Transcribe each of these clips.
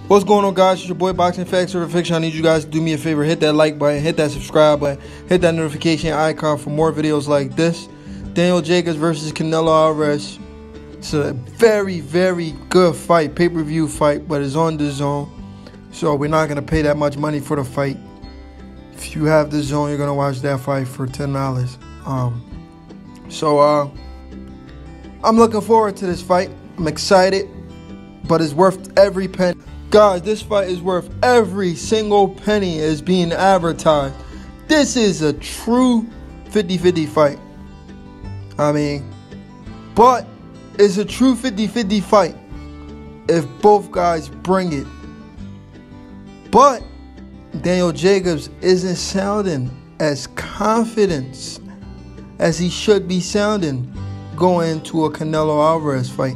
What's going on, guys? It's your boy Boxing Facts Over Fiction. I need you guys to do me a favor. Hit that like button, hit that subscribe button, hit that notification icon for more videos like this. Daniel Jacobs versus Canelo Alvarez. It's a very, very good fight, pay-per-view fight, but it's on DAZN. So we're not going to pay that much money for the fight. If you have DAZN, you're going to watch that fight for $10. I'm looking forward to this fight. I'm excited, but it's worth every penny. Guys, this fight is worth every single penny is being advertised. This is a true 50-50 fight. But it's a true 50-50 fight if both guys bring it. But Daniel Jacobs isn't sounding as confident as he should be sounding going into a Canelo Alvarez fight.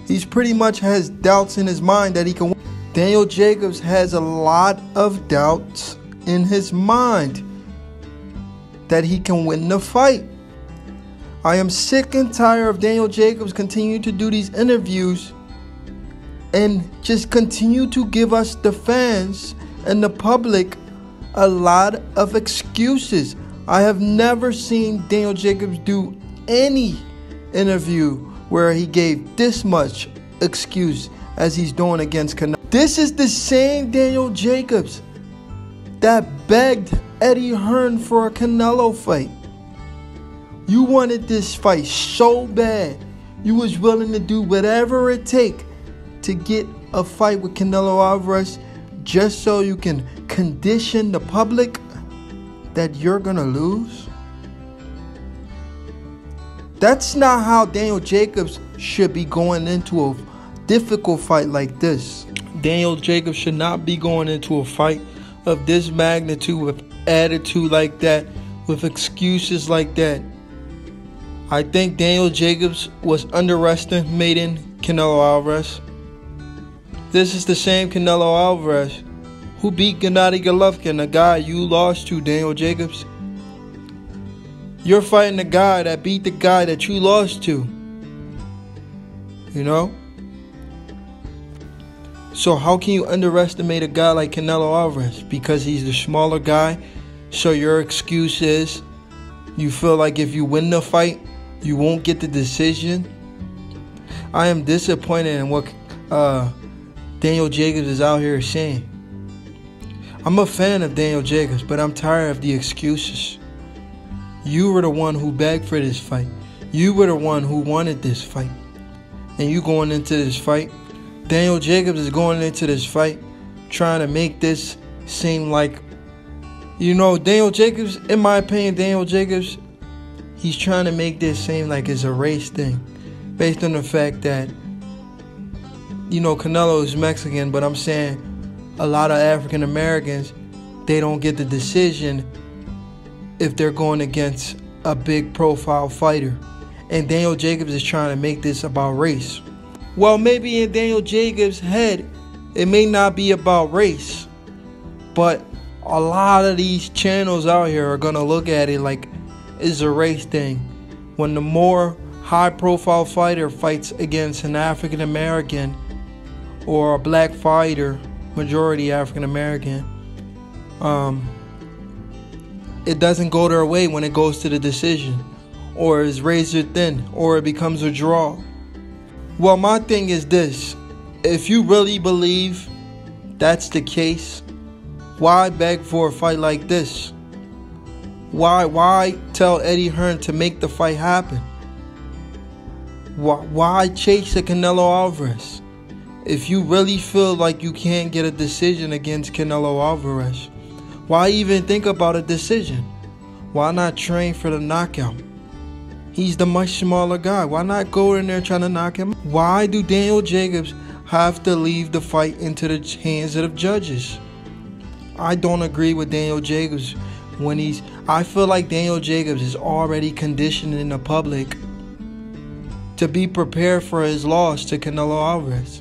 He's pretty much has doubts in his mind that he can win. Daniel Jacobs has a lot of doubts in his mind that he can win the fight. I am sick and tired of Daniel Jacobs continuing to do these interviews and just continue to give us, the fans and the public, a lot of excuses. I have never seen Daniel Jacobs do any interview where he gave this much excuse as he's doing against Canelo. This is the same Daniel Jacobs that begged Eddie Hearn for a Canelo fight. You wanted this fight so bad. You was willing to do whatever it take to get a fight with Canelo Alvarez just so you can condition the public that you're gonna lose. That's not how Daniel Jacobs should be going into a difficult fight like this. Daniel Jacobs should not be going into a fight of this magnitude with attitude like that, with excuses like that. I think Daniel Jacobs was underestimating Canelo Alvarez. This is the same Canelo Alvarez who beat Gennady Golovkin, a guy you lost to, Daniel Jacobs. You're fighting the guy that beat the guy that you lost to. You know? So how can you underestimate a guy like Canelo Alvarez? Because he's the smaller guy. So your excuse is you feel like if you win the fight, you won't get the decision. I am disappointed in what Daniel Jacobs is out here saying. I'm a fan of Daniel Jacobs, but I'm tired of the excuses. You were the one who begged for this fight. You were the one who wanted this fight. And you going into this fight, Daniel Jacobs is going into this fight trying to make this seem like, Daniel Jacobs, in my opinion, Daniel Jacobs, he's trying to make this seem like it's a race thing based on the fact that, Canelo is Mexican, but I'm saying a lot of African Americans, they don't get the decision if they're going against a big profile fighter. And Daniel Jacobs is trying to make this about race. Well, maybe in Daniel Jacobs' head, it may not be about race, but a lot of these channels out here are going to look at it like it's a race thing. When the more high-profile fighter fights against an African American or a black fighter, majority African American, it doesn't go their way when it goes to the decision, or is razor thin, or it becomes a draw. Well, my thing is this. If you really believe that's the case, why beg for a fight like this? Why tell Eddie Hearn to make the fight happen? Why chase the Canelo Alvarez? If you really feel like you can't get a decision against Canelo Alvarez, why even think about a decision? Why not train for the knockout? He's the much smaller guy. Why not go in there trying to knock him? Why do Daniel Jacobs have to leave the fight into the hands of the judges? I don't agree with Daniel Jacobs when I feel like Daniel Jacobs is already conditioning the public to be prepared for his loss to Canelo Alvarez.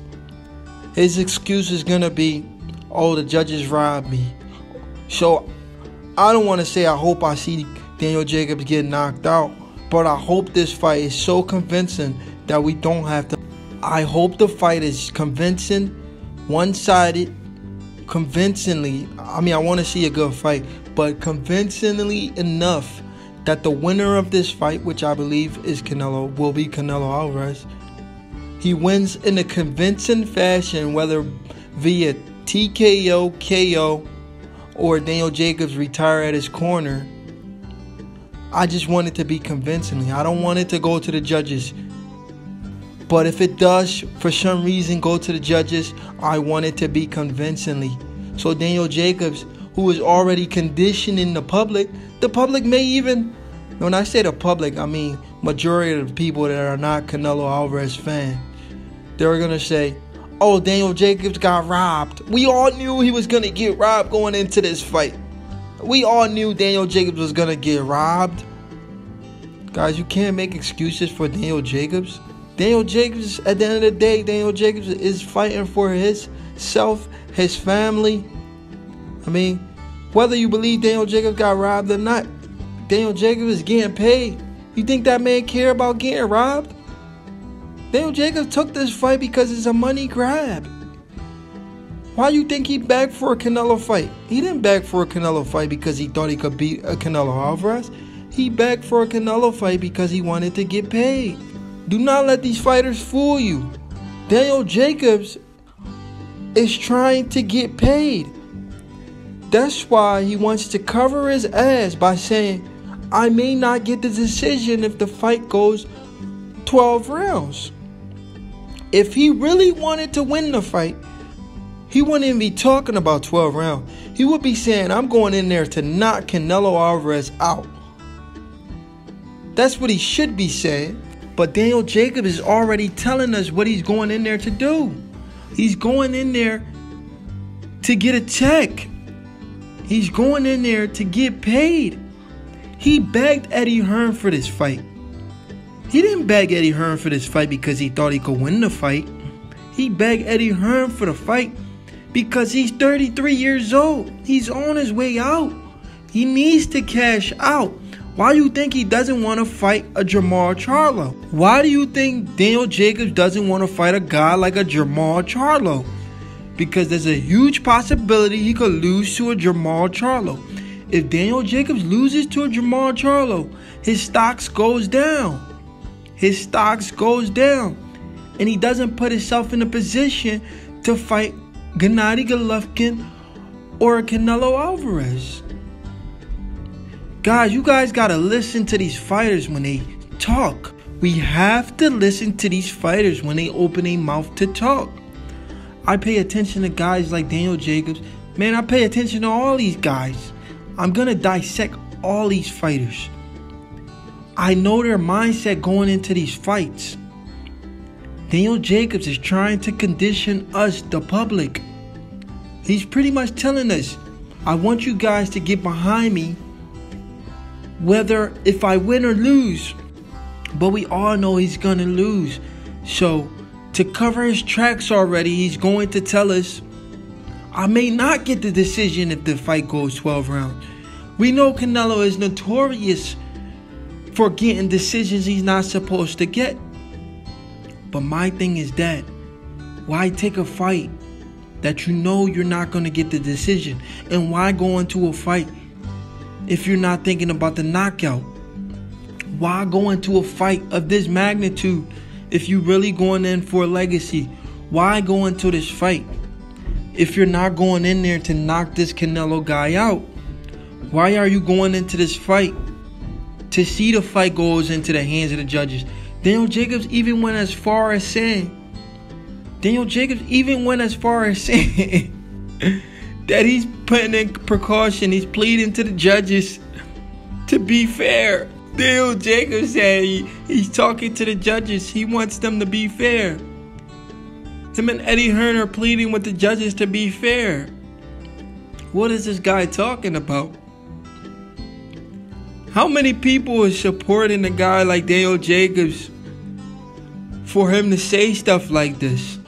His excuse is going to be, oh, the judges robbed me. So I don't want to say I hope I see Daniel Jacobs get knocked out, but I hope this fight is so convincing that we don't have to. I hope the fight is convincing one-sided, convincingly. I mean, I want to see a good fight, but convincingly enough that the winner of this fight, which I believe is Canelo, will be Canelo Alvarez. He wins in a convincing fashion, whether via TKO, KO, or Daniel Jacobs retire at his corner. I just want it to be convincingly. I don't want it to go to the judges. But if it does, for some reason, go to the judges, I want it to be convincingly. So Daniel Jacobs, who is already conditioning the public may even, when I say the public, I mean majority of the people that are not Canelo Alvarez fans, they're going to say, oh, Daniel Jacobs got robbed. We all knew he was going to get robbed going into this fight. We all knew Daniel Jacobs was going to get robbed. Guys, you can't make excuses for Daniel Jacobs. Daniel Jacobs, at the end of the day, Daniel Jacobs is fighting for his self, his family. I mean, whether you believe Daniel Jacobs got robbed or not, Daniel Jacobs is getting paid. You think that man care about getting robbed? Daniel Jacobs took this fight because it's a money grab. Why you think he begged for a Canelo fight? He didn't beg for a Canelo fight because he thought he could beat a Canelo Alvarez. He begged for a Canelo fight because he wanted to get paid. Do not let these fighters fool you. Daniel Jacobs is trying to get paid. That's why he wants to cover his ass by saying, I may not get the decision if the fight goes 12 rounds. If he really wanted to win the fight, he wouldn't even be talking about 12 rounds. He would be saying, I'm going in there to knock Canelo Alvarez out. That's what he should be saying. But Daniel Jacobs is already telling us what he's going in there to do. He's going in there to get a check. He's going in there to get paid. He begged Eddie Hearn for this fight. He didn't beg Eddie Hearn for this fight because he thought he could win the fight. He begged Eddie Hearn for the fight because he's 33 years old. He's on his way out. He needs to cash out. Why do you think he doesn't want to fight a Jermall Charlo? Why do you think Daniel Jacobs doesn't want to fight a guy like a Jermall Charlo? Because there's a huge possibility he could lose to a Jermall Charlo. If Daniel Jacobs loses to a Jermall Charlo, his stocks goes down. His stocks goes down. And he doesn't put himself in a position to fight Gennady Golovkin or Canelo Alvarez. Guys, you guys got to listen to these fighters when they talk. We have to listen to these fighters when they open their mouth to talk. I pay attention to guys like Daniel Jacobs. Man, I pay attention to all these guys. I'm going to dissect all these fighters. I know their mindset going into these fights. Daniel Jacobs is trying to condition us, the public. He's pretty much telling us, I want you guys to get behind me, whether if I win or lose. But we all know he's going to lose. So to cover his tracks already, he's going to tell us, I may not get the decision if the fight goes 12 rounds. We know Canelo is notorious for getting decisions he's not supposed to get. But my thing is that, why take a fight that you know you're not going to get the decision? And why go into a fight if you're not thinking about the knockout? Why go into a fight of this magnitude if you're really going in for a legacy? Why go into this fight if you're not going in there to knock this Canelo guy out? Why are you going into this fight to see the fight goes into the hands of the judges? Daniel Jacobs even went as far as saying that he's putting in precaution. He's pleading to the judges to be fair. Daniel Jacobs said he's talking to the judges. He wants them to be fair. Him and Eddie Hearn are pleading with the judges to be fair. What is this guy talking about? How many people are supporting a guy like Daniel Jacobs for him to say stuff like this?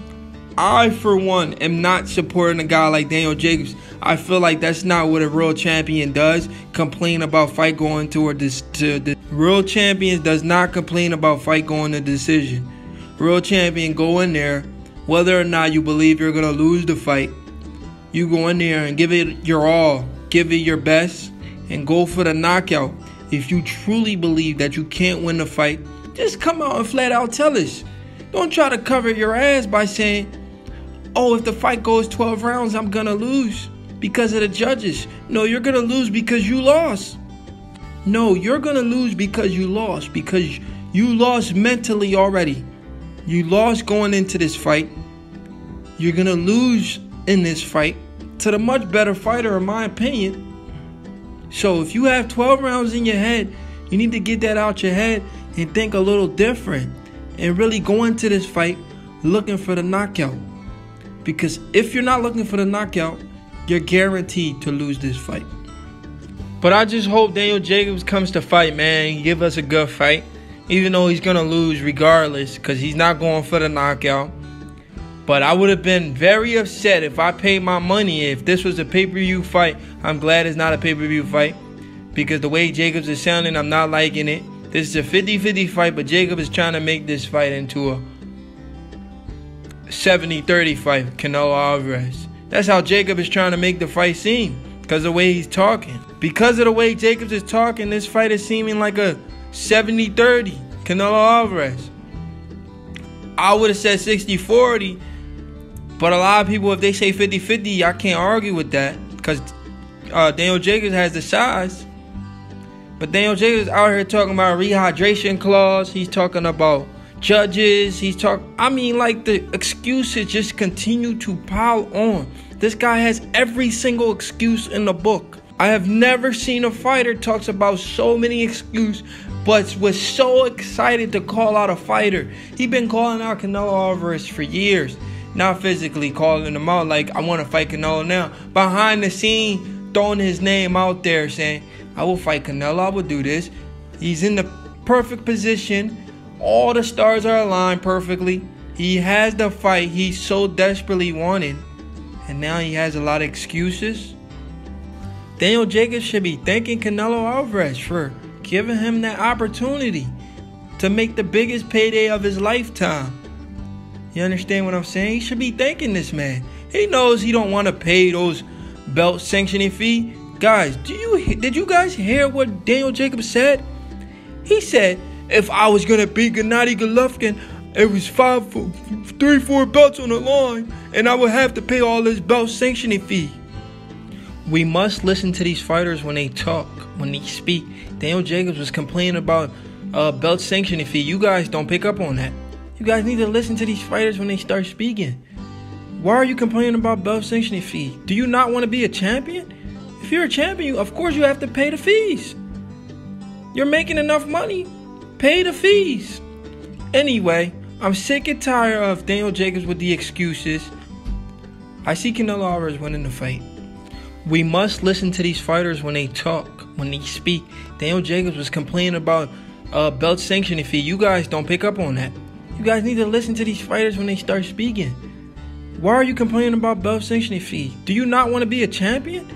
I, for one, am not supporting a guy like Daniel Jacobs. I feel like that's not what a real champion does. Complain about fight going to the real champions does not complain about fight going to decision. Real champion go in there Whether or not you believe you're going to lose the fight, you go in there and give it your all, give it your best, and go for the knockout. If you truly believe that you can't win the fight, just come out and flat out tell us. Don't try to cover your ass by saying, oh, if the fight goes 12 rounds, I'm going to lose because of the judges. No, you're going to lose because you lost. No, you're going to lose because you lost mentally already. You lost going into this fight. You're going to lose in this fight to the much better fighter, in my opinion. So if you have 12 rounds in your head, you need to get that out your head and think a little different and really go into this fight looking for the knockout. Because if you're not looking for the knockout, you're guaranteed to lose this fight. But I just hope Daniel Jacobs comes to fight, man. Give us a good fight. Even though he's going to lose regardless, because he's not going for the knockout. But I would have been very upset if I paid my money. If this was a pay-per-view fight, I'm glad it's not a pay-per-view fight. Because the way Jacobs is sounding, I'm not liking it. This is a 50-50 fight, but Jacob is trying to make this fight into a 70-30 fight with Canelo Alvarez. That's how Jacob is trying to make the fight seem, because of the way he's talking. Because of the way Jacobs is talking, this fight is seeming like a 70-30 Canelo Alvarez. I would have said 60-40, but a lot of people, if they say 50-50, I can't argue with that, because Daniel Jacobs has the size. But Daniel Jacobs out here talking about rehydration clause. He's talking about judges. Like, the excuses just continue to pile on. This guy has every single excuse in the book. I have never seen a fighter talks about so many excuses, but was so excited to call out a fighter. He been calling out Canelo Alvarez for years. Not physically calling him out like, I want to fight Canelo now. Behind the scene, throwing his name out there saying, I will fight Canelo, I will do this. He's in the perfect position. All the stars are aligned perfectly. He has the fight he so desperately wanted. And now he has a lot of excuses. Daniel Jacobs should be thanking Canelo Alvarez for giving him that opportunity to make the biggest payday of his lifetime. You understand what I'm saying? He should be thanking this man. He knows he don't want to pay those belt sanctioning fee. Guys, did you guys hear what Daniel Jacobs said? He said, if I was going to beat Gennady Golovkin, it was 3-4 belts on the line, and I would have to pay all this belt sanctioning fee. We must listen to these fighters when they talk, when they speak. Daniel Jacobs was complaining about belt sanctioning fee. You guys don't pick up on that. You guys need to listen to these fighters when they start speaking. Why are you complaining about belt sanctioning fee? Do you not want to be a champion? If you're a champion, of course you have to pay the fees. You're making enough money. Pay the fees. Anyway, I'm sick and tired of Daniel Jacobs with the excuses. I see Canelo Alvarez winning the fight. We must listen to these fighters when they talk, when they speak. Daniel Jacobs was complaining about belt sanctioning fee. You guys don't pick up on that. You guys need to listen to these fighters when they start speaking. Why are you complaining about belt sanctioning fee? Do you not want to be a champion?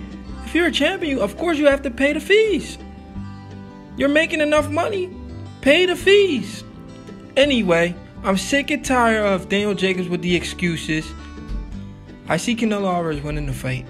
If you're a champion, of course you have to pay the fees. You're making enough money. Pay the fees. Anyway, I'm sick and tired of Daniel Jacobs with the excuses. I see Canelo Alvarez winning the fight.